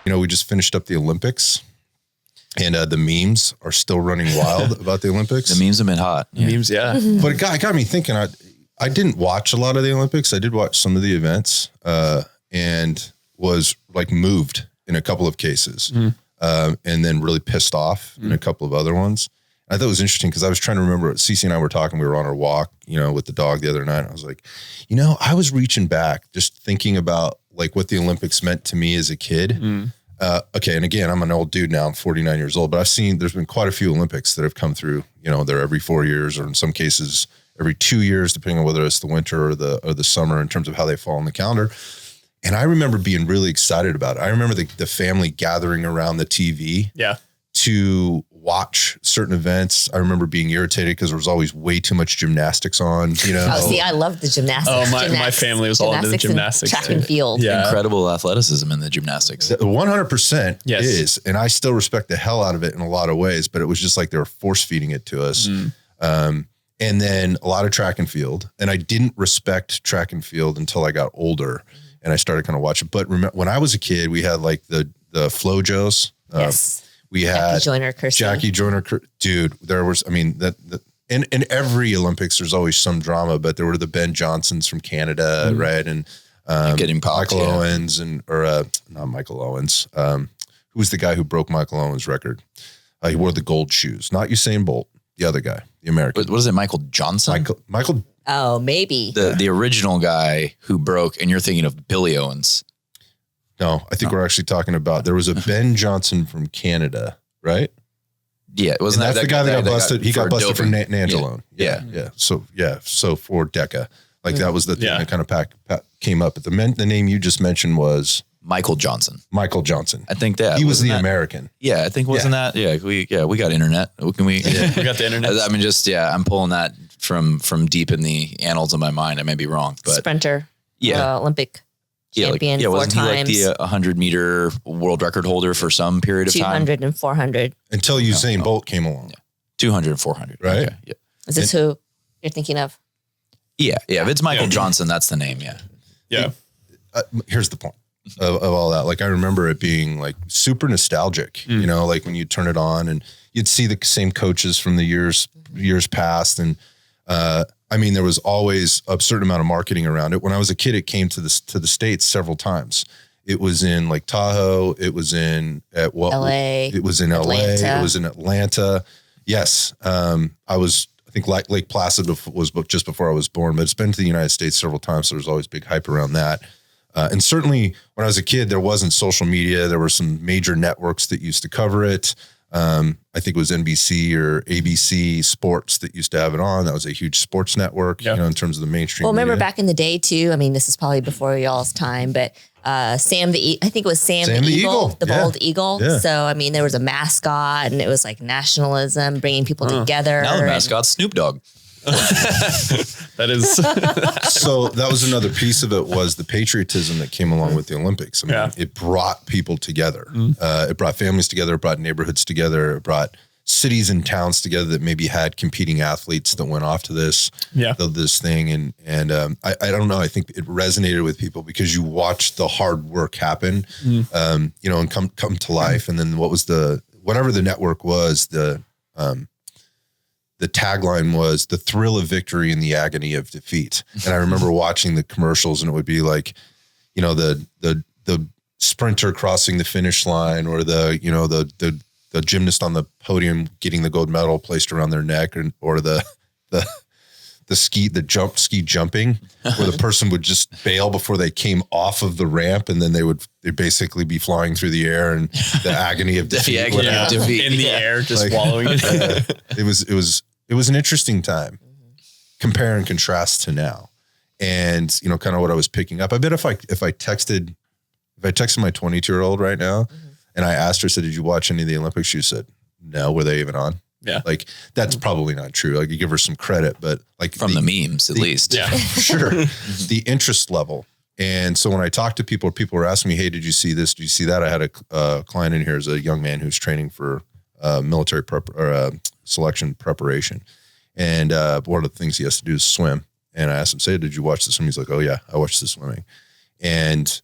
we just finished up the Olympics, and the memes are still running wild about the Olympics. The memes have been hot. Yeah. Memes, yeah. But it got me thinking. I didn't watch a lot of the Olympics. I did watch some of the events, and was like moved in a couple of cases, and then really pissed off in a couple of other ones. I thought it was interesting because I was trying to remember. Cece and I were talking. We were on our walk, with the dog the other night. I was like, I was reaching back, just thinking about like what the Olympics meant to me as a kid. Okay, and again, I'm an old dude now. I'm 49 years old, but there's been quite a few Olympics that have come through. They're every 4 years, or in some cases every 2 years, depending on whether it's the winter or the summer in terms of how they fall on the calendar. And I remember being really excited about it. I remember the family gathering around the TV to watch certain events. I remember being irritated because there was always way too much gymnastics on, Oh, see, I love the gymnastics. Oh, my family was all into the gymnastics. Track and field. Yeah. Incredible athleticism in the gymnastics. 100% yes. is. And I still respect the hell out of it in a lot of ways, but it was just like they were force feeding it to us. And then a lot of track and field. And I didn't respect track and field until I got older and I started kind of watching. But when I was a kid, we had like the Flojos. Yes. We had Jackie Joyner, dude, there was, in every Olympics, there's always some drama, but there were the Ben Johnsons from Canada, right? And getting popped, Michael Owens not Michael Owens. Who was the guy who broke Michael Owens' record? He wore the gold shoes, not Usain Bolt, the other guy, the American. What is it, Michael Johnson? Michael. Oh, maybe. The original guy who broke, and you're thinking of Billy Owens. No, I think we're actually talking about, there was a Ben Johnson from Canada, right? Yeah. Wasn't that's the guy that got busted. He got busted for Nandrolone. Yeah. So for DECA, like that was the thing that kind of came up. But the name you just mentioned was Michael Johnson. Michael Johnson. I think that he was the American. Yeah. I think wasn't that? Yeah. We got internet. Can we? We got the internet. I'm pulling that from deep in the annals of my mind. I may be wrong, but sprinter. Yeah. Olympic champion 4 wasn't times. He like the 100-meter world record holder for some period of time? 200 and 400. Until Usain Bolt came along. 200 and 400. Right? Okay. Yeah. Is this who you're thinking of? Yeah. If it's Michael Johnson, that's the name. Yeah. Yeah. Here's the point of all that. Like, I remember it being like super nostalgic, like when you turn it on and you'd see the same coaches from the years past. And, there was always a certain amount of marketing around it. When I was a kid, it came to the States several times. It was in like Tahoe. It was in LA. It was in Atlanta. LA. It was in Atlanta. Yes. I think Lake Placid was just before I was born, but it's been to the United States several times. So there's always big hype around that. And certainly when I was a kid, there wasn't social media. There were some major networks that used to cover it. I think it was NBC or ABC Sports that used to have it on. That was a huge sports network, in terms of the mainstream. Well, remember media. back in the day too, this is probably before y'all's time, but I think it was Sam the Eagle, the bald eagle. Yeah. So, there was a mascot and it was like nationalism, bringing people together. Now the mascot's Snoop Dogg. That is. So that was another piece of it, was the patriotism that came along with the Olympics. It brought people together. It brought families together. It brought neighborhoods together. It brought cities and towns together that maybe had competing athletes that went off to this thing. And I don't know. I think it resonated with people because you watched the hard work happen, and come to life. And then whatever the network was, the tagline was the thrill of victory and the agony of defeat. And I remember watching the commercials, and it would be like, the sprinter crossing the finish line, or the gymnast on the podium getting the gold medal placed around their neck, or the ski jumping, where the person would just bail before they came off of the ramp, and then they'd basically be flying through the air, and the agony of defeat. In the air, just wallowing it. It was an interesting time, compare and contrast to now. And, kind of what I was picking up. I bet if I texted my 22-year-old right now and I asked her, said, did you watch any of the Olympics? She said, no. Were they even on? Yeah. Like, that's probably not true. Like, you give her some credit, but like from the memes, at least. Yeah. Sure. The interest level. And so when I talked to people were asking me, hey, did you see this? Did you see that? I had a client in here, is a young man who's training for military prep or selection preparation. And one of the things he has to do is swim. And I asked him, say, did you watch the swimming? He's like, oh yeah, I watched the swimming. And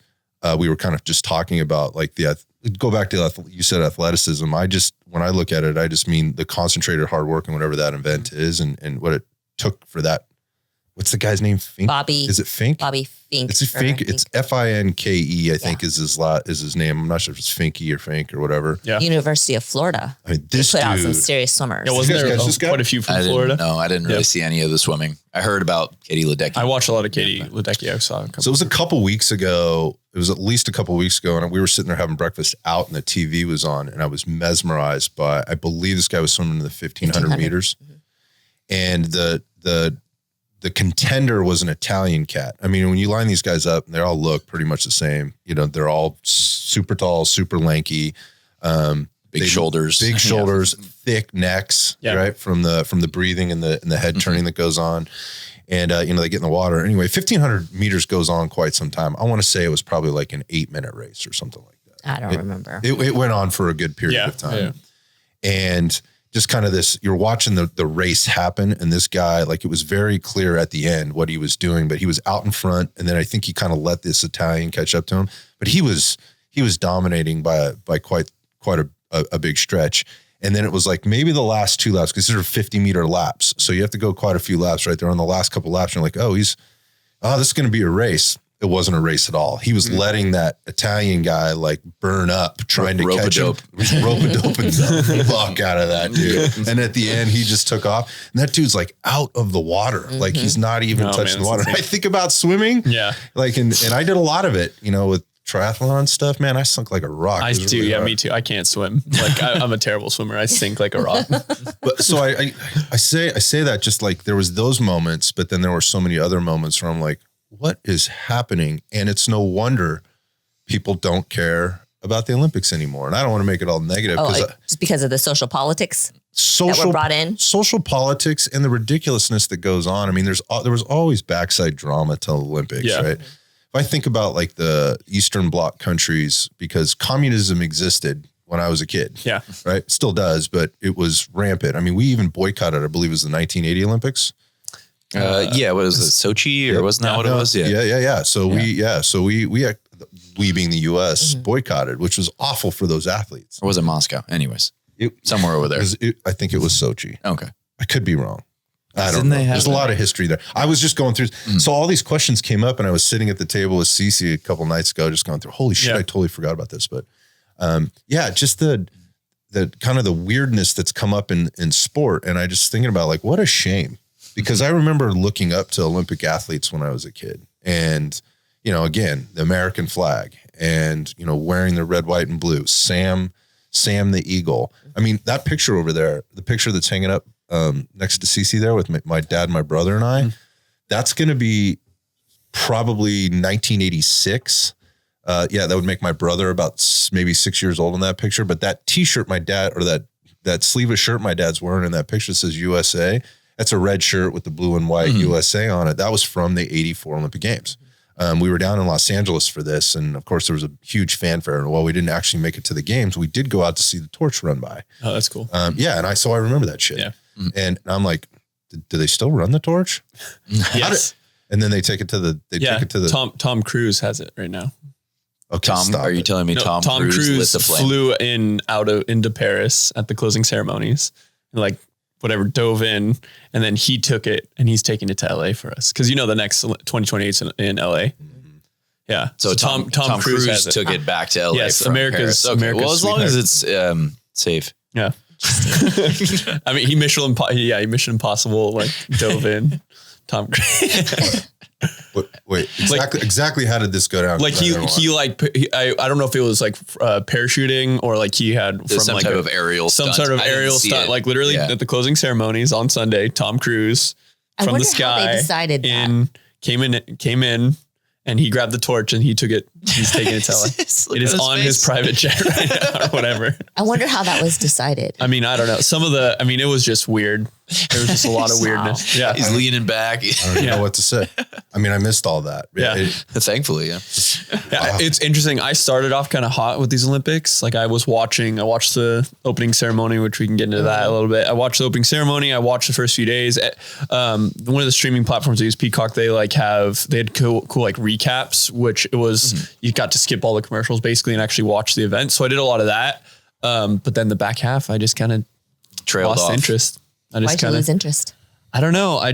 we were kind of just talking about like go back to you said athleticism. When I look at it, I just mean the concentrated hard work and whatever that event is, and what it took for that. What's the guy's name? Fink? Bobby. Is it Fink? Bobby Fink. It's Fink. It's Finke, I think is his name. I'm not sure if it's Finky or Fink or whatever. Yeah. University of Florida. I mean, this they put dude, out some serious swimmers. Yeah, wasn't there quite a few from Florida? No, I didn't really see any of the swimming. I heard about Katie Ledecky. I watched a lot of Katie Ledecky. I saw a couple. So it was a couple weeks ago. It was at least a couple weeks ago, and we were sitting there having breakfast out, and the TV was on, and I was mesmerized by. I believe this guy was swimming in the 1,500 meters, and the contender was an Italian cat. I mean, when you line these guys up, they all look pretty much the same. You know, they're all super tall, super lanky, big shoulders, thick necks, right? From the breathing and the head turning that goes on. And, they get in the water. Anyway, 1,500 meters goes on quite some time. I want to say it was probably like an 8-minute race or something like that. I don't remember. It went on for a good period of time. Yeah. And just kind of this, you're watching the race happen, and this guy, like, it was very clear at the end what he was doing, but he was out in front, and then I think he kind of let this Italian catch up to him, but he was dominating by quite a big stretch. And then it was like maybe the last 2 laps, because these are 50-meter laps, so you have to go quite a few laps right there. On the last couple laps, you're like, this is going to be a race. It wasn't a race at all. He was letting that Italian guy like burn up, trying to catch him. Rope-a-doping the fuck out of that dude. And at the end, he just took off. And that dude's like out of the water. Like he's not even touching the water. I think about swimming. Yeah. Like, and I did a lot of it, with triathlon stuff, man. I sunk like a rock. I do. Really me too. I can't swim. Like I'm a terrible swimmer. I sink like a rock. But so I say that just like there was those moments, but then there were so many other moments where I'm like, what is happening? And it's no wonder people don't care about the Olympics anymore. And I don't want to make it all negative. Just because of the social politics that were brought in? Social politics and the ridiculousness that goes on. I mean, there was always backside drama to the Olympics, right? If I think about like the Eastern Bloc countries, because communism existed when I was a kid. Yeah. Right? Still does, but it was rampant. I mean, we even boycotted, I believe it was the 1980 Olympics. What was it? Sochi or wasn't that what it was? Yeah. So we being the US boycotted, which was awful for those athletes. Or was it Moscow? Anyways, somewhere over there. I think it was Sochi. Okay. I could be wrong. I don't know. There's a lot of history there. I was just going through. So all these questions came up, and I was sitting at the table with Cece a couple nights ago, just going through, holy shit, I totally forgot about this. But just the kind of the weirdness that's come up in sport. And I just thinking about like, what a shame. Because I remember looking up to Olympic athletes when I was a kid, and, again, the American flag and, wearing the red, white, and blue, Sam the Eagle. I mean, that picture over there, the picture that's hanging up next to Cece there with my dad, my brother, and I, that's going to be probably 1986. That would make my brother about maybe 6 years old in that picture. But that T-shirt my dad, or that sleeveless shirt my dad's wearing in that picture says USA. That's a red shirt with the blue and white USA on it. That was from the 84 Olympic Games. We were down in Los Angeles for this. And of course there was a huge fanfare. And while we didn't actually make it to the games, we did go out to see the torch run by. Oh, that's cool. And I remember that shit. Yeah. And I'm like, do they still run the torch? Yes. And then they take it to the, Tom Cruise has it right now. Okay. Are you telling me Tom Cruise lit the flame? Flew into Paris at the closing ceremonies and dove in, and then he took it and he's taking it to LA for us. Cause the next 2028 in LA. Mm-hmm. Yeah. So Tom Cruise took it back to LA. Yes. America's. Okay. Well, as long as it's safe. Yeah. I mean, he Mission Impossible, dove in. Tom Cruise. Wait, exactly how did this go down? I don't know if it was parachuting or he had from some type of aerial stunt. Literally at the closing ceremonies on Sunday, Tom Cruise from the sky they decided came in and he grabbed the torch and he took it. He's taking it to LA. It is on his private jet right now or whatever. I wonder how that was decided. I mean, I don't know. It was just weird. There was just a lot of weirdness. Yeah. He's leaning back. I don't even know what to say. I mean, I missed all that. Yeah. Thankfully, yeah. Yeah, it's interesting. I started off kind of hot with these Olympics. Like I watched the opening ceremony, which we can get into that a little bit. I watched the opening ceremony. I watched the first few days. One of the streaming platforms I use, Peacock, they had cool like recaps, which it was, you got to skip all the commercials basically and actually watch the event. So I did a lot of that. But then the back half, I just kind of lost interest. Why'd you lose interest? I don't know. I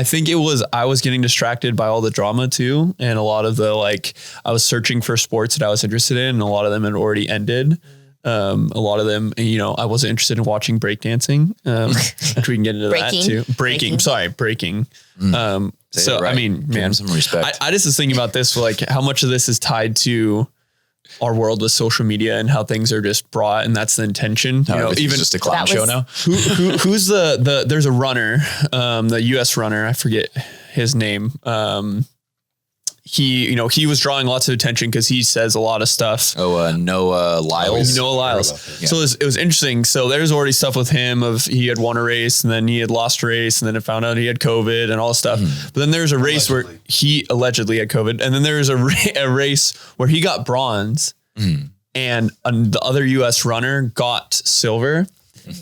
think I was getting distracted by all the drama too. And a lot of I was searching for sports that I was interested in, and a lot of them had already ended. A lot of them, I wasn't interested in watching breakdancing. We can get into that too. Breaking. So, right. I mean, man, some respect. I just was thinking about this, like how much of this is tied to our world with social media and how things are just brought, and that's the intention. Even just a clown show now. Who's there's a runner, the US runner, I forget his name. He was drawing lots of attention because he says a lot of stuff. Noah Lyles. Noah Lyles. Yeah. So it was interesting. So there's already stuff with him of he had won a race and then he had lost a race and then it found out he had COVID and all this stuff. But then there's a race where he allegedly had COVID. And then there's a race where he got bronze and the other US runner got silver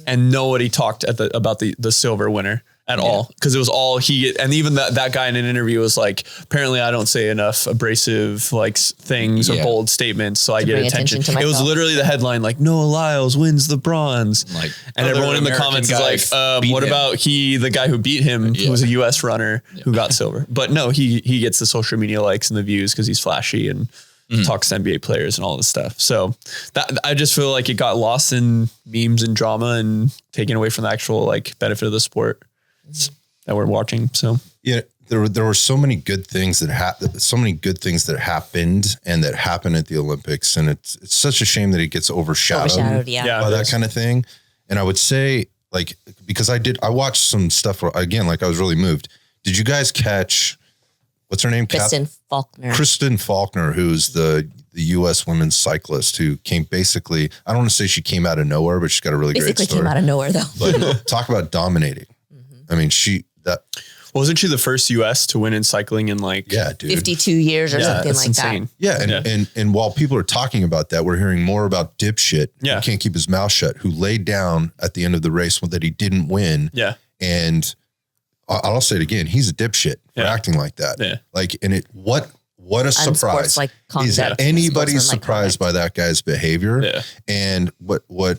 and nobody talked about the silver winner at all. Cause it was all and even that guy in an interview was like, apparently I don't say enough abrasive things or bold statements. So I get attention. It was literally the headline, like Noah Lyles wins the bronze. And everyone in the comments is like, what about the guy who beat him, who was a US runner who got silver? But no, he gets the social media likes and the views cause he's flashy and talks to NBA players and all this stuff. So that I just feel like it got lost in memes and drama and taken away from the actual benefit of the sport that we're watching. So yeah, there were so many good things that happened and that happened at the Olympics, and it's such a shame that it gets overshadowed by that kind of thing. And I would say, because I watched some stuff where, again, I was really moved. Did you guys catch what's her name? Kristen Faulkner. Kristen Faulkner, who's the U.S. women's cyclist who came basically, I don't want to say she came out of nowhere, but she's got a really great story. Came out of nowhere though. But talk about dominating. I mean, wasn't she the first U.S. to win in cycling in 52 years or something like insane. that? Yeah. And while people are talking about that, we're hearing more about dipshit who can't keep his mouth shut, who laid down at the end of the race that he didn't win. Yeah. And I'll say it again. He's a dipshit for acting like that. Yeah. What a surprise. Is anybody surprised by that guy's behavior? Yeah. And what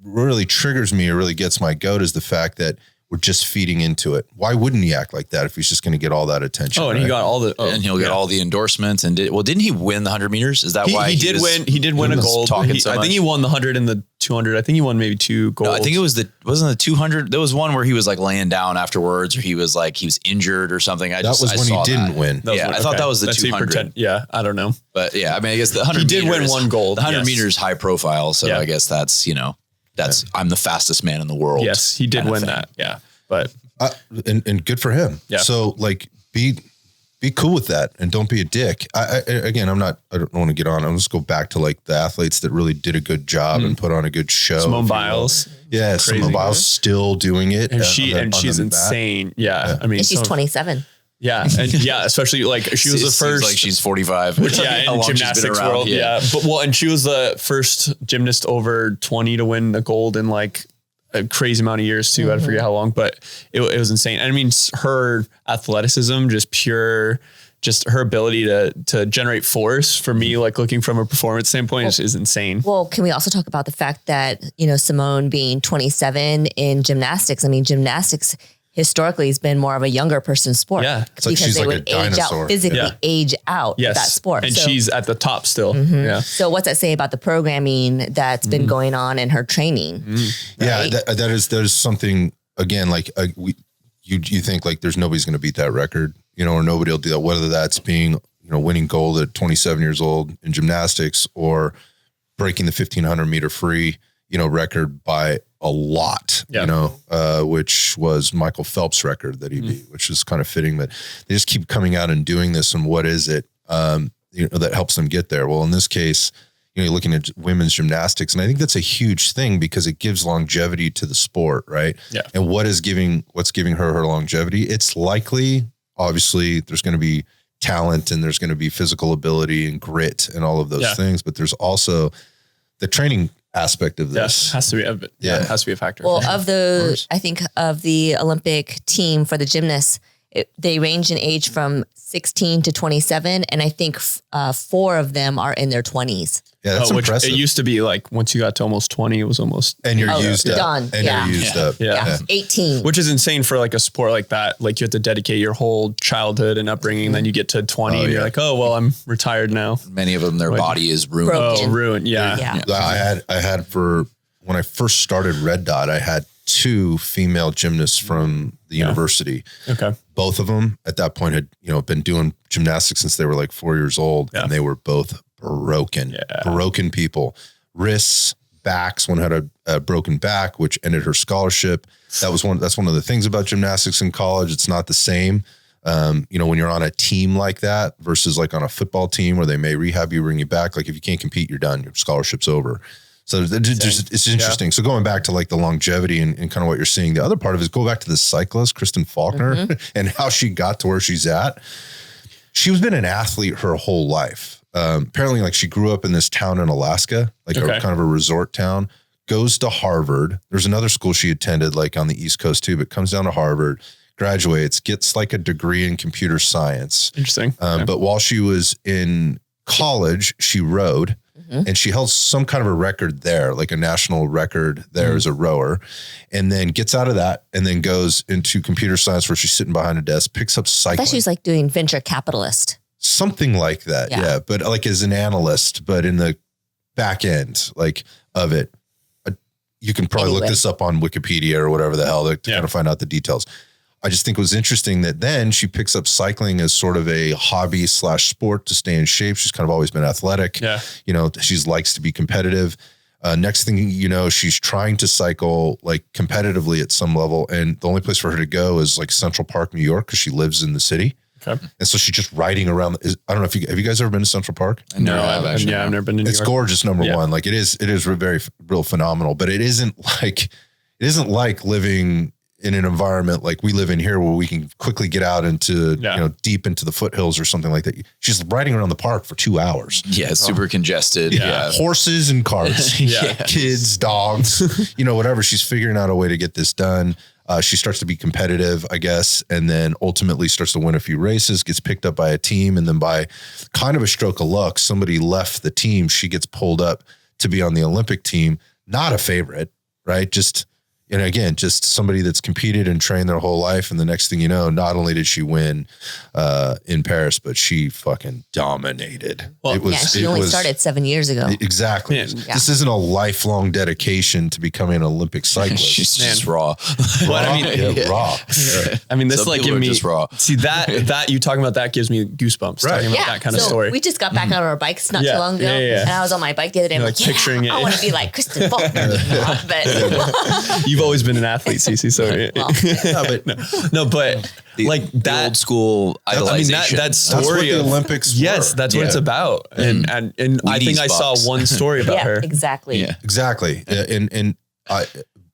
really triggers me or really gets my goat is the fact that we're just feeding into it. Why wouldn't he act like that if he's just going to get all that attention? And he got all the, and he'll get all the endorsements. And didn't he win the 100 meters? Is that why he did win? He did win a gold. I think he won the 100 and the 200. I think he won maybe 2 golds. No, I think it was wasn't the 200. There was one where he was laying down afterwards, or he was injured or something. That was when he didn't win. I thought that was the 200. Yeah, I don't know. But yeah, I mean, I guess the 100 he did win 1 gold. The 100 meters high profile. So I guess that's, I'm the fastest man in the world. Yes, he did win that. Yeah. But and good for him. Yeah. So be cool with that and don't be a dick. I don't want to get on. I'll just go back to the athletes that really did a good job and put on a good show. Simone Biles. Yeah. Simone Biles still doing it. And she's insane. Yeah. I mean, and she's 27. Yeah. And especially she was the first. She's 45. In gymnastics world. Yeah. And she was the first gymnast over 20 to win a gold in a crazy amount of years too. I forget how long, but it was insane. I mean, her athleticism, just her ability to generate force for me, looking from a performance standpoint is insane. Well, can we also talk about the fact that, Simone being 27 in gymnastics, gymnastics historically has been more of a younger person's sport. Yeah. Because they would age out that sport. And she's at the top still. Yeah. So what's that say about the programming that's been going on in her training? Right? Yeah, there's something, again, you think there's nobody's going to beat that record, or nobody will do that, whether that's being, winning gold at 27 years old in gymnastics or breaking the 1500 meter free, record by a lot, which was Michael Phelps' record that he beat, which is kind of fitting that they just keep coming out and doing this. And what is it, that helps them get there? Well, in this case, you're looking at women's gymnastics. And I think that's a huge thing because it gives longevity to the sport. Right. Yeah. And what's giving her longevity? It's likely, obviously there's going to be talent and there's going to be physical ability and grit and all of those things, but there's also the training aspect of this. It has to be it has to be a factor. Well, I think of the Olympic team for the gymnasts, they range in age from 16 to 27. And I think 4 of them are in their 20s. Yeah, that's impressive. It used to be like once you got to almost 20, it was almost and you're used up. Done. And you're used up. Yeah. 18. Which is insane for like a sport like that. Like you have to dedicate your whole childhood and upbringing. And then you get to 20 and you're like, oh, well, I'm retired now. Many of them, their body is ruined. Broken. Oh, ruined. Yeah. I had for when I first started Red Dot, I had 2 female gymnasts from the university. Okay. Both of them at that point had, been doing gymnastics since they were like 4 years old, and they were both broken people, wrists, backs. One had a broken back, which ended her scholarship. That's one of the things about gymnastics in college. It's not the same. When you're on a team like that versus like on a football team where they may rehab you, bring you back. Like if you can't compete, you're done. Your scholarship's over. So it's interesting. So going back to like the longevity and kind of what you're seeing, the other part of it is go back to the cyclist, Kristen Faulkner, and how she got to where she's at. She's been an athlete her whole life. Apparently like she grew up in this town in Alaska, like a kind of a resort town, goes to Harvard. There's another school she attended like on the East Coast too, but comes down to Harvard, graduates, gets like a degree in computer science. Interesting. But while she was in college, she rowed. And she held some kind of a record there, like a national record there as a rower, and then gets out of that and then goes into computer science where she's sitting behind a desk, picks up cycling. I thought she was like doing venture capitalist. Something like that. Yeah. But like as an analyst, but in the back end, like of it, you can probably look this up on Wikipedia or whatever the hell to kind of find out the details. I just think it was interesting that then she picks up cycling as sort of a hobby / sport to stay in shape. She's kind of always been athletic. Yeah. She likes to be competitive. Next thing you know, she's trying to cycle like competitively at some level. And the only place for her to go is like Central Park, New York, because she lives in the city. Okay. And so she's just riding around. I don't know have you guys ever been to Central Park? No, I've never been to New York. It's gorgeous. Number one. Like it is real phenomenal, but it isn't like living in an environment like we live in here where we can quickly get out into, deep into the foothills or something like that. She's riding around the park for 2 hours. Yeah. It's super congested. Yeah. Horses and cars, kids, dogs, whatever. She's figuring out a way to get this done. She starts to be competitive, I guess, and then ultimately starts to win a few races, gets picked up by a team. And then by kind of a stroke of luck, somebody left the team. She gets pulled up to be on the Olympic team. Not a favorite, right? And again, just somebody that's competed and trained their whole life. And the next thing you know, not only did she win in Paris, but she fucking dominated. Well, she only started 7 years ago. Exactly. Yeah. This isn't a lifelong dedication to becoming an Olympic cyclist. She's just raw. Raw. I mean, this Some like people give me just raw. See that you talking about that gives me goosebumps. Right. Talking about that kind of story. We just got back on our bikes not too long ago, and I was on my bike the other day. I'm like picturing it. I want to be like Kristen Faulkner, but you've always been an athlete, Cece. So but like the that old school idolization. I mean that story that's what the of Olympics. Yes, that's what it's about. And I think I saw one story about her. Exactly. Yeah. Exactly. And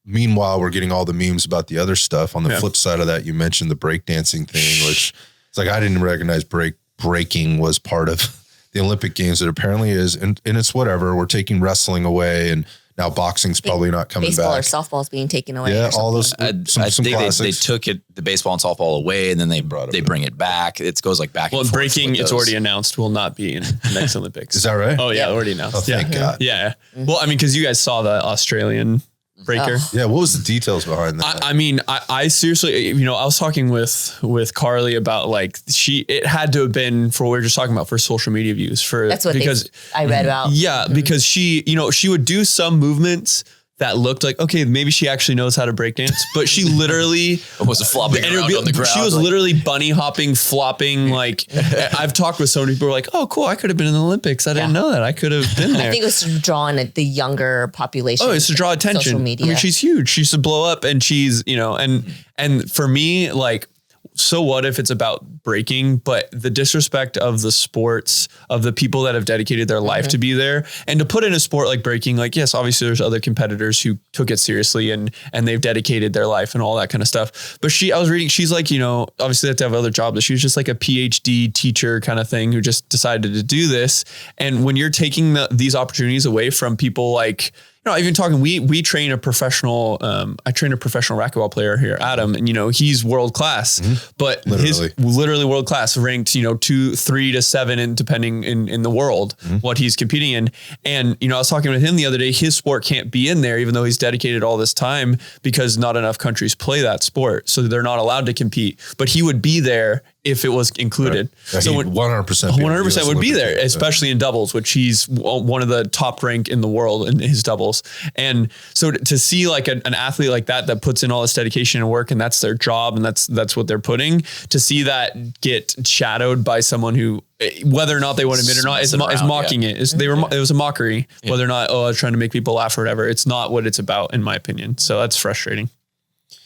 meanwhile, we're getting all the memes about the other stuff. On the flip side of that, you mentioned the breakdancing thing, which it's like I didn't recognize breaking was part of the Olympic Games. It apparently is, and it's whatever. We're taking wrestling away, and now boxing's probably not coming baseball back. Baseball or softball's being taken away. Yeah, all those. I think they took the baseball and softball away, and then they bring it back. It goes like back. Well, and breaking, it's already announced will not be in the next Olympics. Is that right? Oh yeah, already announced. Oh, thank God. Yeah. Well, I mean, because you guys saw the Australian breaker. Yeah. What was the details behind that? I mean, I seriously, I was talking with Carly about like it had to have been for what we were just talking about for social media views because I read about. Yeah, because she would do some movements that looked like, okay, maybe she actually knows how to break dance, but she literally was flopping around on the ground. She was literally bunny hopping, flopping. Like I've talked with so many people who are like, oh, cool. I could have been in the Olympics. I didn't know that. I could have been there. I think it was to draw on the younger population. Oh, it's to draw attention. Social media. I mean, she's huge. She used to blow up and she's, and for me, like so what if it's about breaking, but the disrespect of the sports, of the people that have dedicated their life to be there, and to put in a sport like breaking, like, yes, obviously there's other competitors who took it seriously and they've dedicated their life and all that kind of stuff. But I was reading, she's like, obviously they have to have other jobs, but she was just like a PhD teacher kind of thing who just decided to do this. And when you're taking these opportunities away from people like, even talking, we train a professional, I train a professional racquetball player here, Adam, and, he's world class, but literally world class, ranked, 2, 3 to 7 and depending in the world, what he's competing in. And, I was talking with him the other day, his sport can't be in there, even though he's dedicated all this time, because not enough countries play that sport. So they're not allowed to compete, but he would be there if it was included. Right. So 100% would be there, especially in doubles, which he's one of the top rank in the world in his doubles. And so to see like an athlete like that puts in all this dedication and work, and that's their job, and that's what they're putting, to see that get shadowed by someone who, whether or not they want to admit or not, is mocking it. It was a mockery, whether or not, I was trying to make people laugh or whatever. It's not what it's about, in my opinion. So that's frustrating.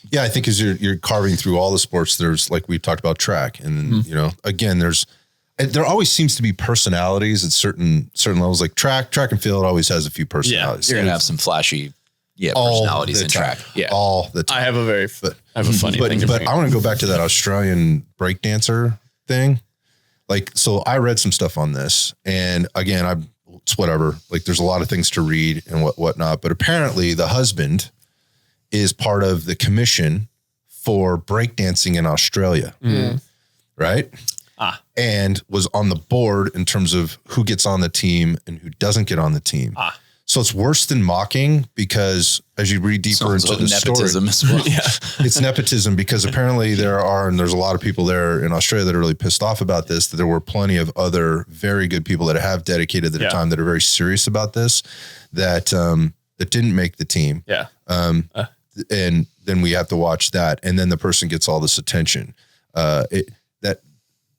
Yeah, I think as you're carving through all the sports, there's, like we talked about, track, and again, there always seems to be personalities at certain levels. Like track and field always has a few personalities. You're gonna have some flashy, personalities in track. Yeah, all the time. I have a funny thing. But I want to go back to that Australian breakdancer thing. Like, so I read some stuff on this, and again, it's whatever. Like, there's a lot of things to read and whatnot. But apparently, the husband is part of the commission for breakdancing in Australia, right? And was on the board in terms of who gets on the team and who doesn't get on the team. So it's worse than mocking, because as you read deeper into the nepotism story, as well. it's nepotism, because apparently there's a lot of people there in Australia that are really pissed off about this, that there were plenty of other very good people that have dedicated their time, that are very serious about this, that didn't make the team. Yeah. And then we have to watch that. And then the person gets all this attention.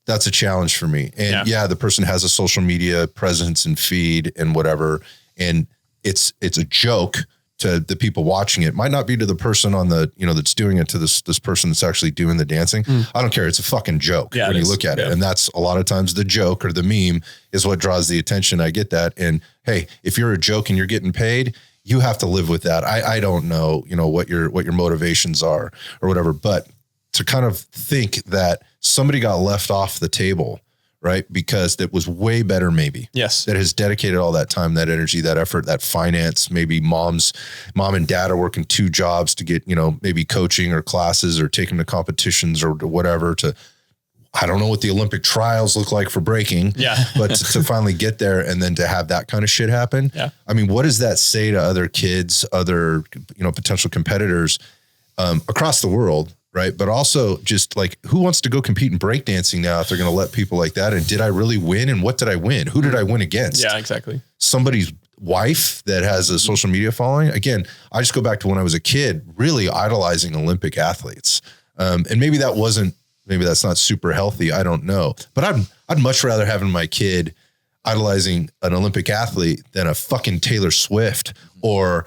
That's a challenge for me. And the person has a social media presence and feed and whatever. And it's a joke to the people watching it. Might not be to the person on the, that's doing it, to this person that's actually doing the dancing. I don't care. It's a fucking joke when you look at it. And that's a lot of times the joke or the meme is what draws the attention. I get that. And hey, if you're a joke and you're getting paid, you have to live with that. I don't know, what your motivations are or whatever, but to kind of think that somebody got left off the table, right? Because that was way better, maybe. Yes. That has dedicated all that time, that energy, that effort, that finance. Maybe mom and dad are working 2 jobs to get, maybe coaching or classes or taking to competitions or whatever I don't know what the Olympic trials look like for breaking, but to finally get there and then to have that kind of shit happen. Yeah. I mean, what does that say to other kids, other, potential competitors across the world? Right. But also just like, who wants to go compete in breakdancing now if they're going to let people like that? And did I really win? And what did I win? Who did I win against? Yeah, exactly. Somebody's wife that has a social media following. Again, I just go back to when I was a kid, really idolizing Olympic athletes. And maybe that's not super healthy. I don't know. But I'd much rather having my kid idolizing an Olympic athlete than a fucking Taylor Swift or,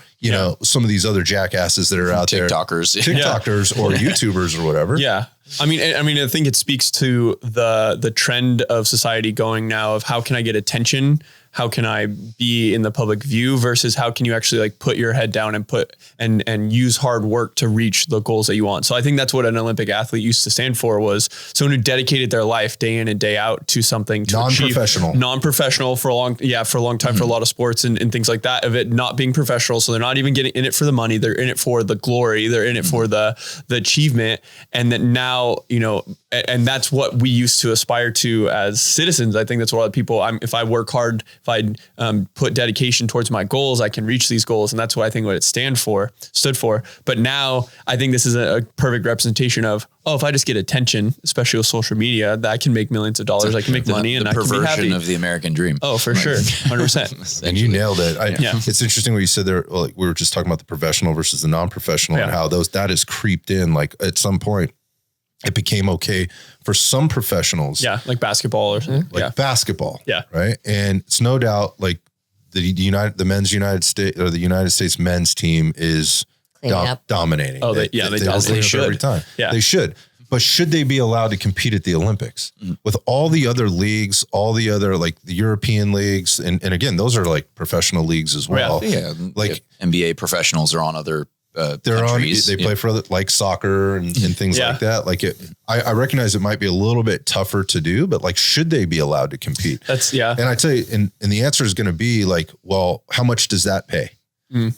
some of these other jackasses that are out TikTokers. there. TikTokers or YouTubers or whatever. Yeah. I mean, I think it speaks to the trend of society going now of how can I get attention? How can I be in the public view versus how can you actually like put your head down and use hard work to reach the goals that you want? So I think that's what an Olympic athlete used to stand for, was someone who dedicated their life day in and day out to something, to non-professional for a long time for a lot of sports and things like that, of it not being professional. So they're not even getting in it for the money. They're in it for the glory. They're in it for the achievement. And that now, and that's what we used to aspire to as citizens. I think that's what a lot of people, if I work hard, if I put dedication towards my goals, I can reach these goals. And that's what I think what it stood for. But now I think this is a perfect representation of, if I just get attention, especially with social media, that I can make millions of dollars. I can make money and I can be happy. The perversion of the American dream. Oh, for sure. 100%. And you nailed it. It's interesting what you said there. Like, we were just talking about the professional versus the non-professional and how that has creeped in. Like, at some point, it became okay for some professionals. Yeah. Like basketball or something. Basketball. Yeah. Right. And it's no doubt like the men's United States or the United States men's team is dominating. Oh, they should every time. Yeah. They should. but should they be allowed to compete at the Olympics with all the other leagues, all the other like the European leagues? And again, those are like professional leagues as well. Yeah. Like NBA professionals are on other they're countries. They play for other, like soccer and things like that. Like I recognize it might be a little bit tougher to do, but like, should they be allowed to compete? And I tell you, and the answer is going to be like, well, how much does that pay?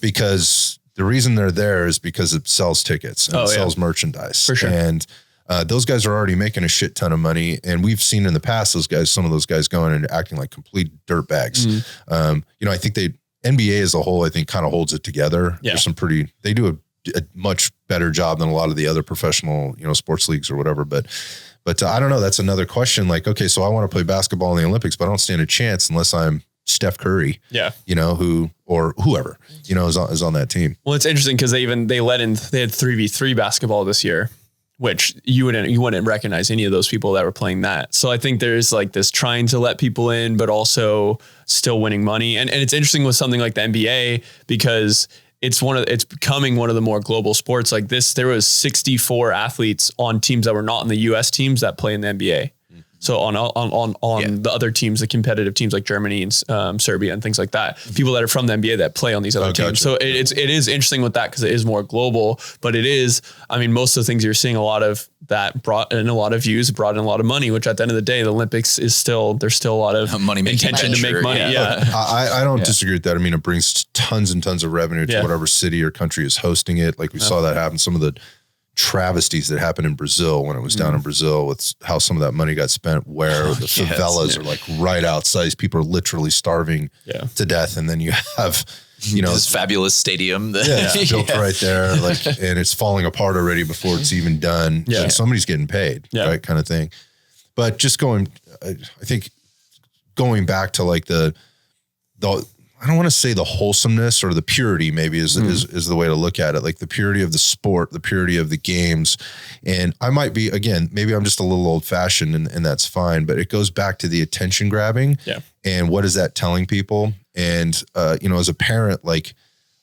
Because the reason they're there is because it sells tickets and it sells merchandise. For sure. And those guys are already making a shit ton of money. And we've seen in the past, some of those guys going and acting like complete dirt bags. I think NBA as a whole, I think kind of holds it together. Yeah. They do a much better job than a lot of the other professional, sports leagues or whatever. But I don't know. That's another question. Like, okay, so I want to play basketball in the Olympics, but I don't stand a chance unless I'm Steph Curry, or whoever, is on that team. Well, it's interesting because they had 3v3 basketball this year, which you wouldn't recognize any of those people that were playing that. So I think there's like this trying to let people in, but also still winning money. And it's interesting with something like the NBA because it's becoming one of the more global sports like this. There was 64 athletes on teams that were not in the US teams that play in the NBA. So on the other teams, the competitive teams like Germany and Serbia and things like that, people that are from the NBA that play on these other teams. Gotcha. So it is interesting with that because it is more global, but most of the things you're seeing a lot of that brought in a lot of views, brought in a lot of money, which at the end of the day, the Olympics there's still a lot of money intention to make money. Yeah. Look, I don't disagree with that. I mean, it brings tons and tons of revenue to whatever city or country is hosting it. Like we saw that happen. Some of the travesties that happened in Brazil when it was down in Brazil with how some of that money got spent where the favelas are like right outside. People are literally starving to death. And then you have, this fabulous stadium that built right there. Like, and it's falling apart already before it's even done. Yeah. And somebody's getting paid, right? Kind of thing. But just I think going back to like the I don't want to say the wholesomeness or the purity maybe is the way to look at it. Like the purity of the sport, the purity of the games. And I might be, again, maybe I'm just a little old fashioned and that's fine, but it goes back to the attention grabbing and what is that telling people? And, as a parent, like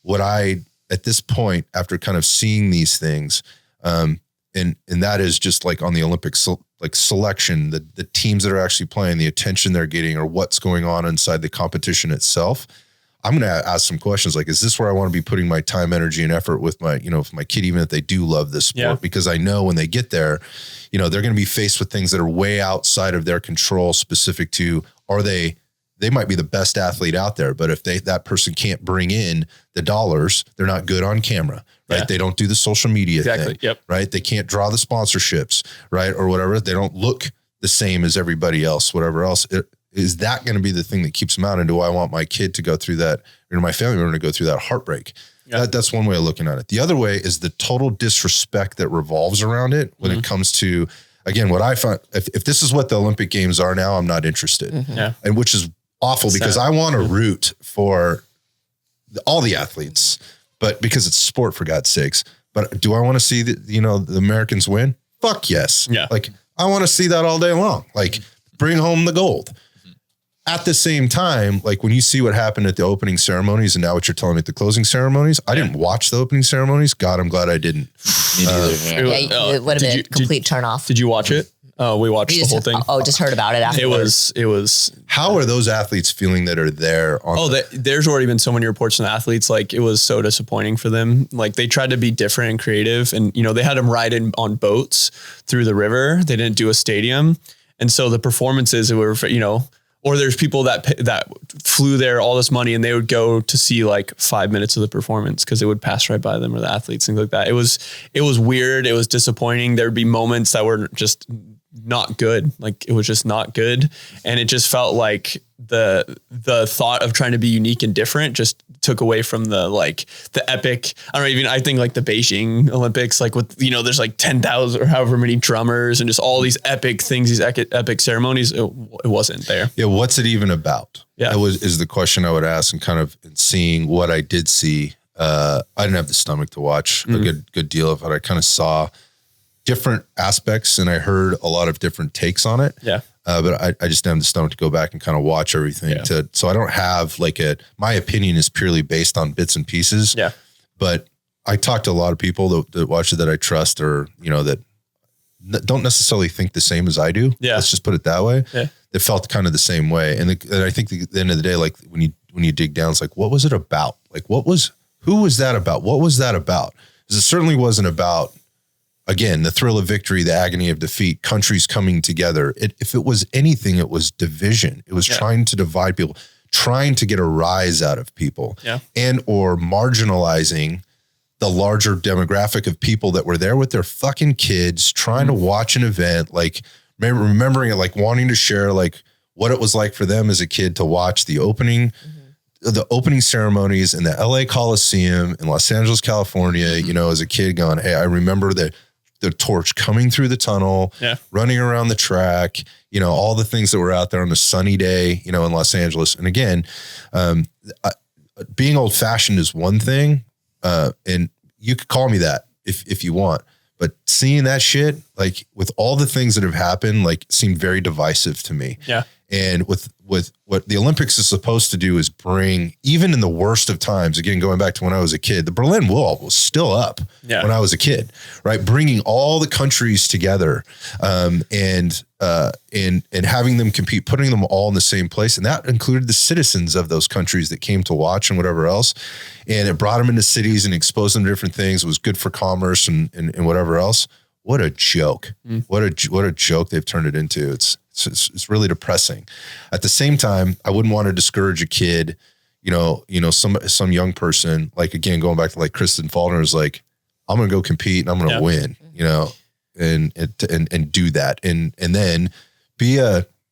at this point, after kind of seeing these things, and that is just like on the Olympics, like selection, the teams that are actually playing, the attention they're getting or what's going on inside the competition itself. I'm going to ask some questions like, is this where I want to be putting my time, energy, and effort with my, with my kid, even if they do love this sport? Because I know when they get there, they're going to be faced with things that are way outside of their control, specific to, they might be the best athlete out there, but if that person can't bring in the dollars, they're not good on camera, right? Yeah. They don't do the social media thing, right? They can't draw the sponsorships, right? Or whatever. They don't look the same as everybody else, whatever else. Is that going to be the thing that keeps them out? And do I want my kid to go through that, or my family member to go through that heartbreak? Yeah. That's one way of looking at it. The other way is the total disrespect that revolves around it when it comes to, again, what I find, if this is what the Olympic Games are now, I'm not interested. And which is awful because I want to root for all the athletes, but because it's sport, for God's sakes. But do I want to see the Americans win? Fuck yes. Yeah. Like I want to see that all day long. Like bring home the gold. At the same time, like when you see what happened at the opening ceremonies and now what you're telling me at the closing ceremonies, I didn't watch the opening ceremonies. God, I'm glad I didn't. Me neither. It would have been a complete turn off. Did you watch it? Oh, we watched the whole thing. Just heard about it afterwards. It was. How are those athletes feeling that are there? There's already been so many reports from the athletes. Like it was so disappointing for them. Like they tried to be different and creative, and they had them ride in on boats through the river. They didn't do a stadium, and so the performances were, or there's people that flew there all this money and they would go to see like 5 minutes of the performance because it would pass right by them or the athletes, things like that. It was weird. It was disappointing. There'd be moments that were just not good. Like it was just not good. And it just felt like the thought of trying to be unique and different just took away from the epic. I think like the Beijing Olympics, like with, there's like 10,000 or however many drummers and just all these epic things, these epic ceremonies. It wasn't there. Yeah. What's it even about? Yeah. Is the question I would ask, and kind of seeing what I did see. I didn't have the stomach to watch a good deal of it. I kind of saw different aspects and I heard a lot of different takes on it. Yeah. But I just didn't have the stomach to go back and kind of watch everything so I don't have my opinion is purely based on bits and pieces. Yeah. But I talked to a lot of people that watch it that I trust or, that don't necessarily think the same as I do. Yeah. Let's just put it that way. Yeah. They felt kind of the same way. And I think at the end of the day, like when you dig down, it's like, what was it about? Like, who was that about? What was that about? Because it certainly wasn't about, again, the thrill of victory, the agony of defeat, countries coming together. If it was anything, it was division. It was trying to divide people, trying to get a rise out of people, and or marginalizing the larger demographic of people that were there with their fucking kids, trying to watch an event, like remembering it, like wanting to share like what it was like for them as a kid to watch the opening ceremonies in the LA Coliseum in Los Angeles, California, you know, as a kid going, hey, I remember the torch coming through the tunnel, running around the track, you know, all the things that were out there on a sunny day, you know, in Los Angeles. And again, being old fashioned is one thing. And you could call me that if you want, but seeing that shit, like with all the things that have happened, like seemed very divisive to me. Yeah. And with what the Olympics is supposed to do is bring, even in the worst of times, again, going back to when I was a kid, the Berlin Wall was still up when I was a kid, right? Bringing all the countries together, and having them compete, putting them all in the same place. And that included the citizens of those countries that came to watch and whatever else. And it brought them into cities and exposed them to different things. It was good for commerce and whatever else. What a joke. What a joke they've turned it into. It's really depressing. At the same time, I wouldn't want to discourage a kid, you know, some young person, like, again, going back to like Kristen Faulkner is like, I'm going to go compete and I'm going to win, you know, and do that. And then be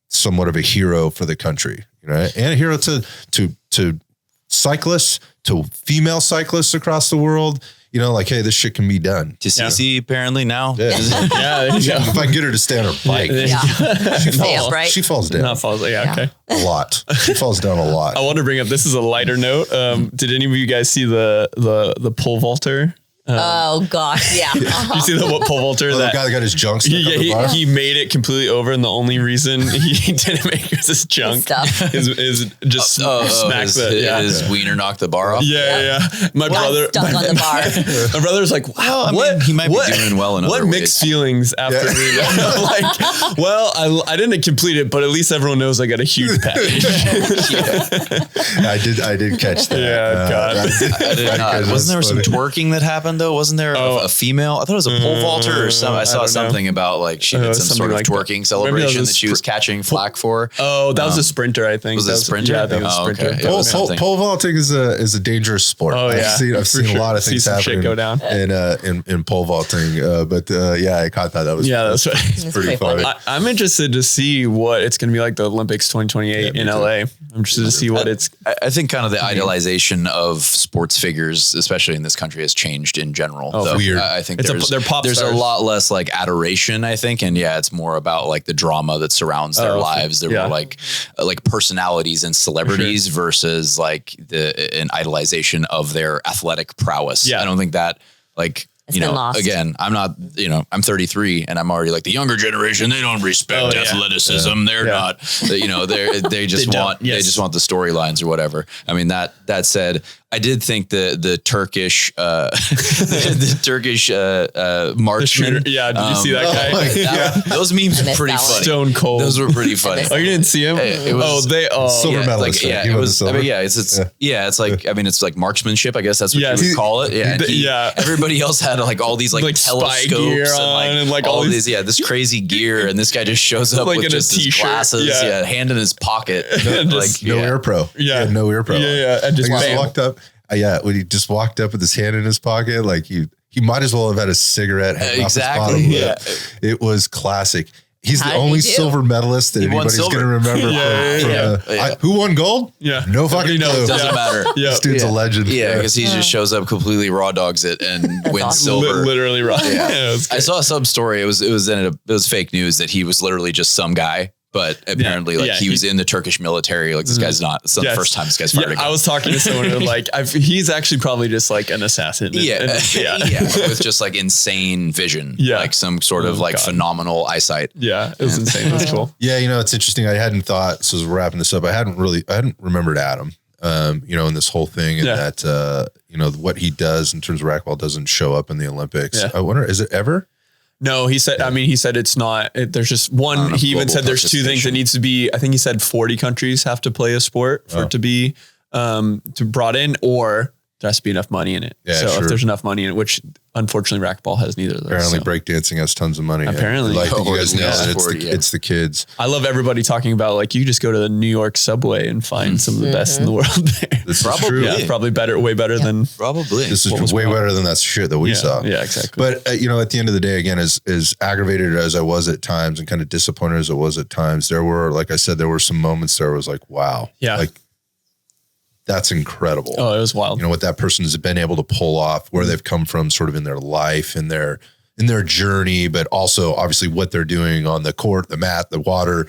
somewhat of a hero for the country, you know, and a hero to cyclists, to female cyclists across the world. You know, like, hey, this shit can be done. To CC apparently now. Yeah. If I can get her to stay on her bike, she falls down. Okay. A lot. She falls down a lot. I want to bring up, this is a lighter note. Did any of you guys see the pole vaulter? Oh gosh, yeah. You see the pole vaulter? The guy that got his junk stuck on the bar? He made it completely over, and the only reason he didn't make it was his junk is just smack his wiener knocked the bar off. Yeah. My brother stuck on the bar. My brother's like, wow, he might be doing well in other ways. What mixed feelings after reading that? Like, well, I didn't complete it, but at least everyone knows I got a huge package. I did catch that. Yeah, God. I did not. Wasn't there some twerking that happened though? Wasn't there a female? I thought it was a pole vaulter or something. I saw something about like she did some sort of twerking celebration that she was catching flack for. Oh, that was a sprinter, I think. Was it a sprinter? Yeah, I think it was a sprinter. Okay. Pole vaulting is a dangerous sport. Oh, yeah. I've seen a lot of things happen go down in pole vaulting. I caught that. That was that's right. It's pretty funny. I'm interested to see what it's going to be like the Olympics 2028 in LA. I'm interested to see what it's. I think kind of the idealization of sports figures, especially in this country, has changed in general. Weird. I think they're pop there's stars. a lot less like adoration, I think. And it's more about like the drama that surrounds their lives. They're more like personalities and celebrities versus like an idolization of their athletic prowess. Yeah. I don't think that like, It's been lost. Again, I'm not, I'm 33 and I'm already like the younger generation. They don't respect athleticism. They're not, they just want the storylines or whatever. I mean, that said, I did think the Turkish, Marksman. Did you see that guy? Those memes were pretty funny. Stone cold. Those were pretty funny. Oh, you didn't see him? Silver medalist. It's like, it's like marksmanship. I guess that's what you would call it. Yeah. Everybody else had like all these like telescopes gear on and like all these, this crazy gear. And this guy just shows up like with in just his t-shirt. ghand in his pocket. No Air Pro. Yeah. No Ear Pro. Yeah. And just walked up. When he just walked up with his hand in his pocket, like he might as well have had a cigarette. Exactly. Yeah. It was classic. He's the only silver medalist that anybody's going to remember. Who won gold? Yeah. No fucking clue. Doesn't matter. This dude's a legend. Yeah, because he just shows up completely raw dogs it and wins awesome. silver. Literally raw. Yeah. I saw some story. It was fake news that he was literally just some guy. But apparently, he was in the Turkish military. Like, this guy's not. It's not the first time this guy's fired a gun. I was talking to someone who he's actually probably just like an assassin. With just like insane vision. Yeah, like some sort of phenomenal eyesight. Yeah, it was insane. That's cool. Yeah, it's interesting. I hadn't thought. So as we're wrapping this up, I hadn't remembered Adam. In this whole thing, and that what he does in terms of racquetball doesn't show up in the Olympics. Yeah. I wonder, is it ever? No, he said, he said it's not, there's just one, he even said there's 2 things that needs to be, I think he said 40 countries have to play a sport for it to be, to brought in, or there has to be enough money in it. Yeah, so if there's enough money in it, which unfortunately racquetball has neither of those. Apparently breakdancing has tons of money. Apparently. Like you guys know, it's the kids. I love everybody talking about like, you just go to the New York subway and find some of the best in the world there. This is true. Yeah, probably better, way better than. Probably. This is way better than that shit that we saw. Yeah, exactly. But at the end of the day, again, as aggravated as I was at times and kind of disappointed as I was at times, there were, like I said, there were some moments there I was like, wow. Yeah. Like, that's incredible. Oh, it was wild. What that person has been able to pull off, where they've come from sort of in their life, in their journey, but also obviously what they're doing on the court, the mat, the water,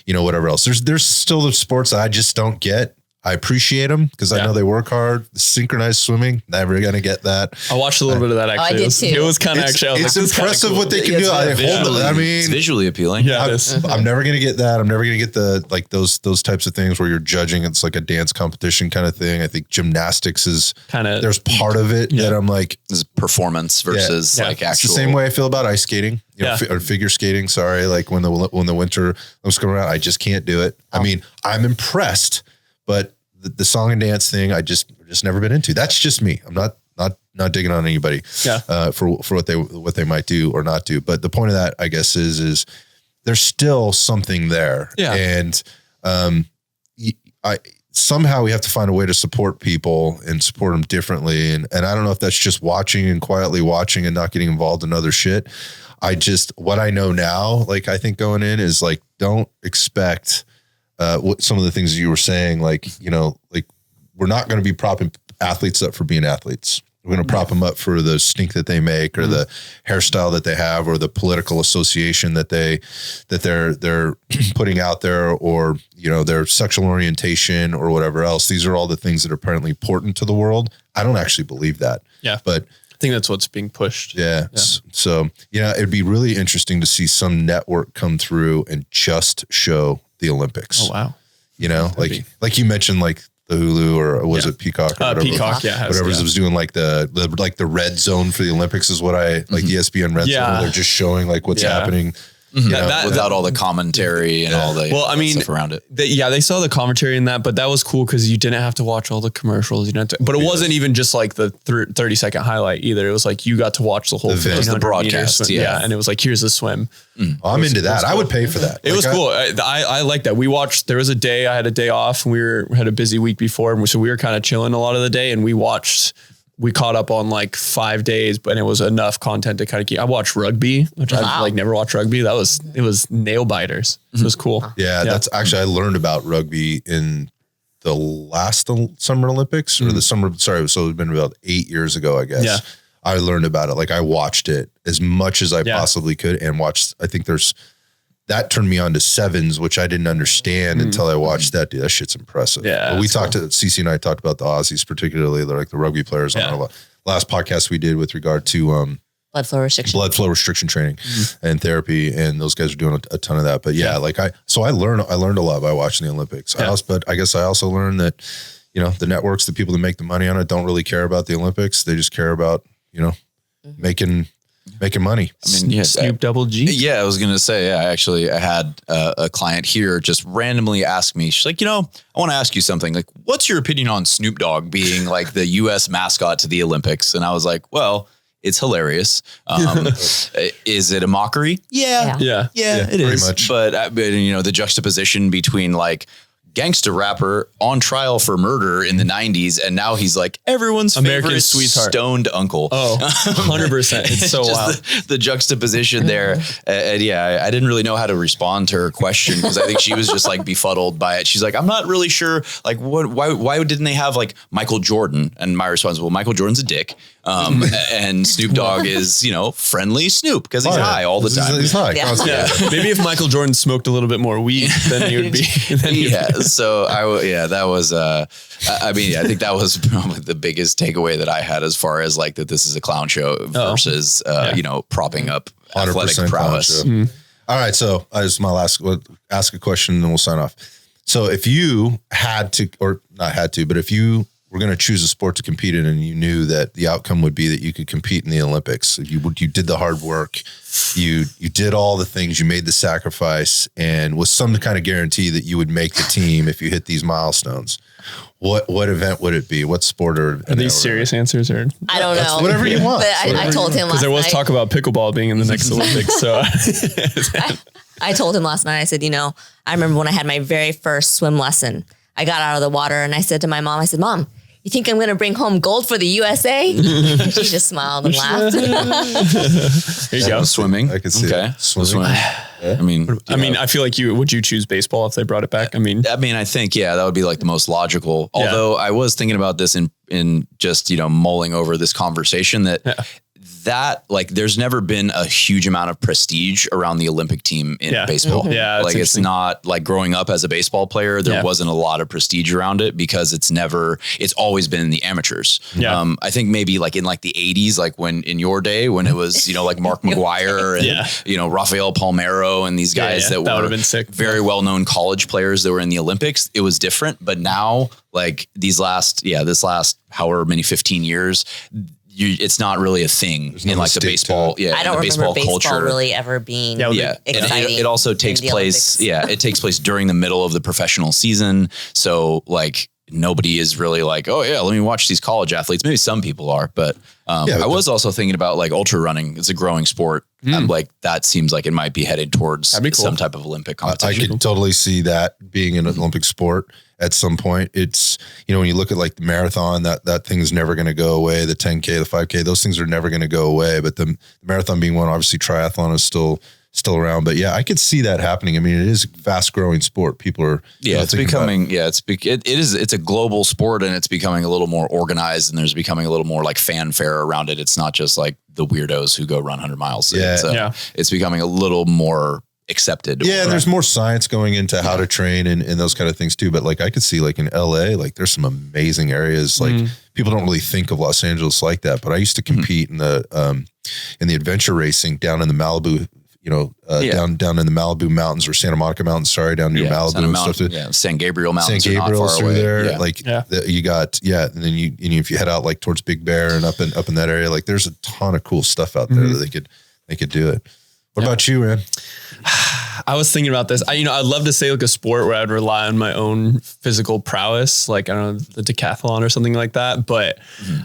whatever else. There's still the sports that I just don't get. I appreciate them because I know they work hard. Synchronized swimming, never going to get that. I watched a little bit of that actually. I did too. It was kind of actually, it's impressive what they can do. It's visually appealing. Yeah, I'm never going to get that. I'm never going to get the, like those types of things where you're judging. It's like a dance competition kind of thing. I think gymnastics is kind of, there's part of it that I'm like, this is performance versus like actual. It's the same way I feel about ice skating, or figure skating. Sorry. Like when the winter was coming around, I just can't do it. I mean, I'm impressed, but the song and dance thing, I just never been into. That's just me. I'm not digging on anybody for what they might do or not do. But the point of that, I guess, is there's still something there. Yeah. And somehow we have to find a way to support people and support them differently. And I don't know if that's just watching and quietly watching and not getting involved in other shit. What I know now, like I think going in is like, don't expect what some of the things you were saying, like, like we're not going to be propping athletes up for being athletes. We're going to prop them up for the stink that they make or the hairstyle that they have or the political association that they're putting out there or, their sexual orientation or whatever else. These are all the things that are apparently important to the world. I don't actually believe that. Yeah. But I think that's what's being pushed. Yeah. So, it'd be really interesting to see some network come through and just show the Olympics. Oh, wow. Like you mentioned, like the Hulu or was it Peacock or whatever? Peacock, whatever was doing like the red zone for the Olympics is what I like ESPN red zone. Where they're just showing like what's happening. Without all the commentary and all the stuff around it. They saw the commentary in that, but that was cool because you didn't have to watch all the commercials. But it wasn't even just like the 30-second highlight either. It was like you got to watch the whole thing. The broadcast. And it was like, here's the swim. I'm into that. Cool. I would pay for that. It was cool. I like that. We watched, there was a day, I had a day off and we had a busy week before. And so we were kind of chilling a lot of the day and we caught up on like 5 days, but it was enough content to kind of keep. I watched rugby, which I like never watched rugby. It was nail biters. It was cool. Yeah, that's actually, I learned about rugby in the last Summer Olympics or the summer. Sorry, so it's been about 8 years ago, I guess. Yeah. I learned about it. Like I watched it as much as I possibly could and watched. I think that turned me on to sevens, which I didn't understand until I watched that. Dude, that shit's impressive. Yeah. We talked to CC and I talked about the Aussies, particularly like the rugby players on our last podcast we did with regard to blood flow restriction training and therapy. And those guys are doing a ton of that. But I learned a lot by watching the Olympics. But I guess I also learned that, the networks, the people that make the money on it don't really care about the Olympics. They just care about, making money. I mean, Snoop Double G. Yeah, I was going to say, I had a client here just randomly ask me, she's like, I want to ask you something. Like, what's your opinion on Snoop Dogg being like the U.S. mascot to the Olympics? And I was like, well, it's hilarious. Is it a mockery? Yeah, it is. Much. But the juxtaposition between like gangster rapper on trial for murder in the 90s. And now he's like everyone's American favorite sweetheart. Stoned uncle. Oh, 100%. It's so wild. The juxtaposition there. I didn't really know how to respond to her question because I think she was just like befuddled by it. She's like, I'm not really sure. Like why didn't they have like Michael Jordan? And my response, well, Michael Jordan's a dick. And Snoop Dogg is, friendly Snoop because he's high all the time. He's high. Yeah. Maybe if Michael Jordan smoked a little bit more weed, then he would be. So that was, I think that was probably the biggest takeaway that I had as far as like that this is a clown show versus, propping up athletic prowess. All right. So this is my last, ask a question and then we'll sign off. So if you had to, or not had to, but if you were going to choose a sport to compete in, and you knew that the outcome would be that you could compete in the Olympics. You did the hard work, you did all the things, you made the sacrifice, and with some kind of guarantee that you would make the team if you hit these milestones. What event would it be? What sport are these serious answers, or I don't know. Whatever you want. But I told him last night. Because there was talk about pickleball being in the next Olympics. So I told him last night, I said, I remember when I had my very first swim lesson, I got out of the water and I said to my mom, I said, Mom, you think I'm going to bring home gold for the USA? She just smiled and laughed. There you go. Swimming. I could see it. Swimming. I mean, I feel like would you choose baseball if they brought it back? I think, that would be like the most logical. Although I was thinking about this in just, mulling over this conversation that like there's never been a huge amount of prestige around the Olympic team in baseball. Yeah. Like it's not like growing up as a baseball player, there wasn't a lot of prestige around it because it's always been in the amateurs. Yeah. I think maybe like in like the 80s, like when in your day, when it was, like Mark McGuire and, Rafael Palmeiro and these guys that were been sick. Very well-known college players that were in the Olympics, it was different. But now like this last however many 15 years, it's not really a thing in like the baseball. Yeah. I don't remember baseball culture really ever being exciting. It also takes place. It takes place during the middle of the professional season. So like nobody is really like, oh yeah, let me watch these college athletes. Maybe some people are, but I was also thinking about like ultra running. It's a growing sport. I'm like, that seems like it might be headed towards some type of Olympic competition. I could totally see that being an Olympic sport at some point. It's, when you look at like the marathon, that thing's never going to go away. The 10K, the 5K, those things are never going to go away. But the marathon being one, obviously triathlon is still around. But yeah, I could see that happening. I mean, it is a fast growing sport. People are, it's becoming, it's a global sport, and it's becoming a little more organized, and there's becoming a little more like fanfare around it. It's not just like the weirdos who go run 100 miles. It's becoming a little more accepted. Yeah. And there's more science going into how to train and those kind of things too. But like, I could see like in LA, like there's some amazing areas. Like people don't really think of Los Angeles like that, but I used to compete in the adventure racing down in the Malibu, down in the Malibu mountains or Santa Monica mountains, down near Malibu and stuff. San Gabriel mountains. San Gabriel's through there. Yeah. You got, and then if you head out like towards Big Bear and up in that area, like there's a ton of cool stuff out there that they could do it. What about you, man? I was thinking about this. I'd love to say like a sport where I'd rely on my own physical prowess, like I don't know, the decathlon or something like that. But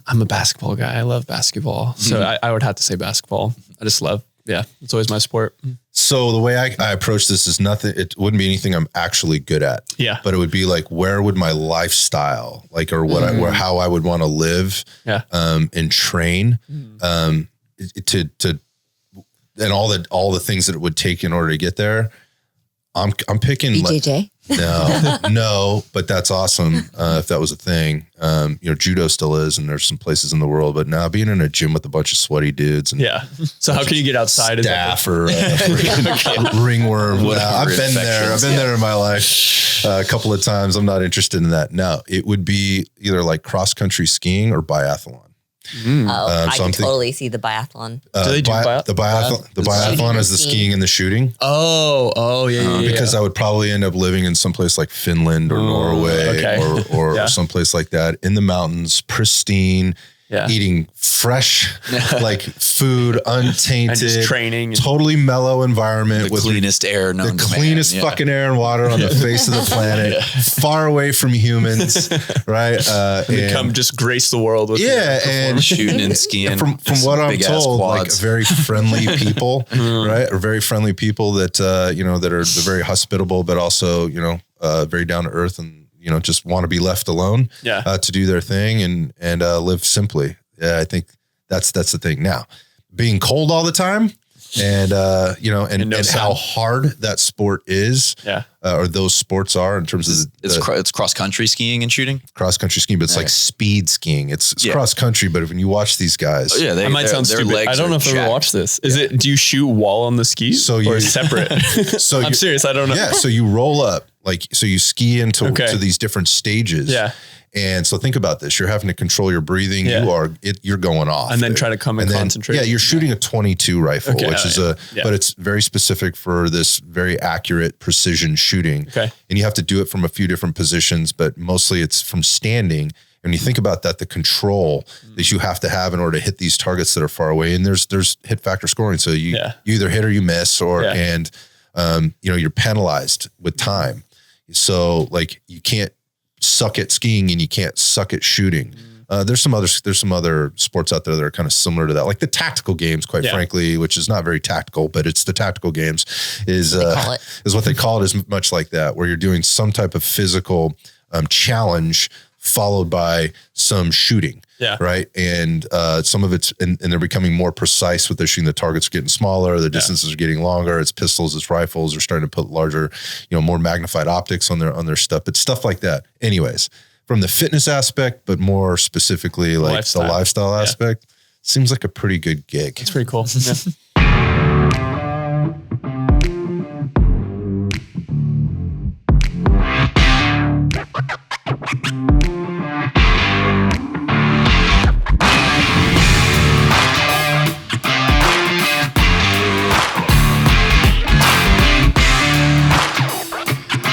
I'm a basketball guy. I love basketball, so I would have to say basketball. I just love. Yeah, it's always my sport. So the way I approach this is nothing. It wouldn't be anything I'm actually good at. Yeah, but it would be like, where would my lifestyle like, or what how I would want to live, and train, to. And all the things that it would take in order to get there, I'm picking BJJ. No, but that's awesome. If that was a thing, judo still is, and there's some places in the world. But now being in a gym with a bunch of sweaty dudes and so how can you get outside? Staff or ringworm? I've been there. I've been there in my life a couple of times. I'm not interested in that. No, it would be either like cross country skiing or biathlon. I can totally see the biathlon. Do they do the biathlon? The biathlon is the skiing and the shooting. Because I would probably end up living in someplace like Finland or Norway or someplace like that in the mountains, pristine, eating fresh like food, untainted, and just training, totally mellow environment with cleanest air known the cleanest fucking air and water on the face of the planet, far away from humans, right? And come just grace the world with and shooting and skiing. From what I'm told, like very friendly people, right? Or very friendly people that that are very hospitable, but also very down to earth and just want to be left alone to do their thing and live simply. Yeah, I think that's the thing. Now, being cold all the time and how hard that sport is, or those sports are in terms of it's cross country skiing and shooting. Cross country skiing, but it's like speed skiing. It's cross country, but when you watch these guys, I might sound stupid. I don't know if I've ever watched this. Do you shoot while on the skis or separate? I'm serious. I don't know. Yeah, so you roll up. So you ski into to these different stages. Yeah. And so think about this. You're having to control your breathing. You're going off. And then try to come and concentrate. Yeah. You're shooting a 22 rifle, which is but it's very specific for this very accurate precision shooting. Okay. And you have to do it from a few different positions, but mostly it's from standing when you think about that, the control that you have to have in order to hit these targets that are far away, and there's hit factor scoring. So you either hit or you miss, or and you're penalized with time. So like you can't suck at skiing and you can't suck at shooting. There's some other sports out there that are kind of similar to that, like the tactical games, quite frankly, which is not very tactical, but it's the tactical games is what they call it, is much like that, where you're doing some type of physical challenge followed by some shooting. Yeah. Right. And some of it's, and they're becoming more precise with their shooting. The targets are getting smaller, the distances are getting longer. It's pistols, it's rifles. They're starting to put larger, more magnified optics on their stuff. It's stuff like that. Anyways, from the fitness aspect, but more specifically like the lifestyle aspect, seems like a pretty good gig. It's pretty cool. Yeah.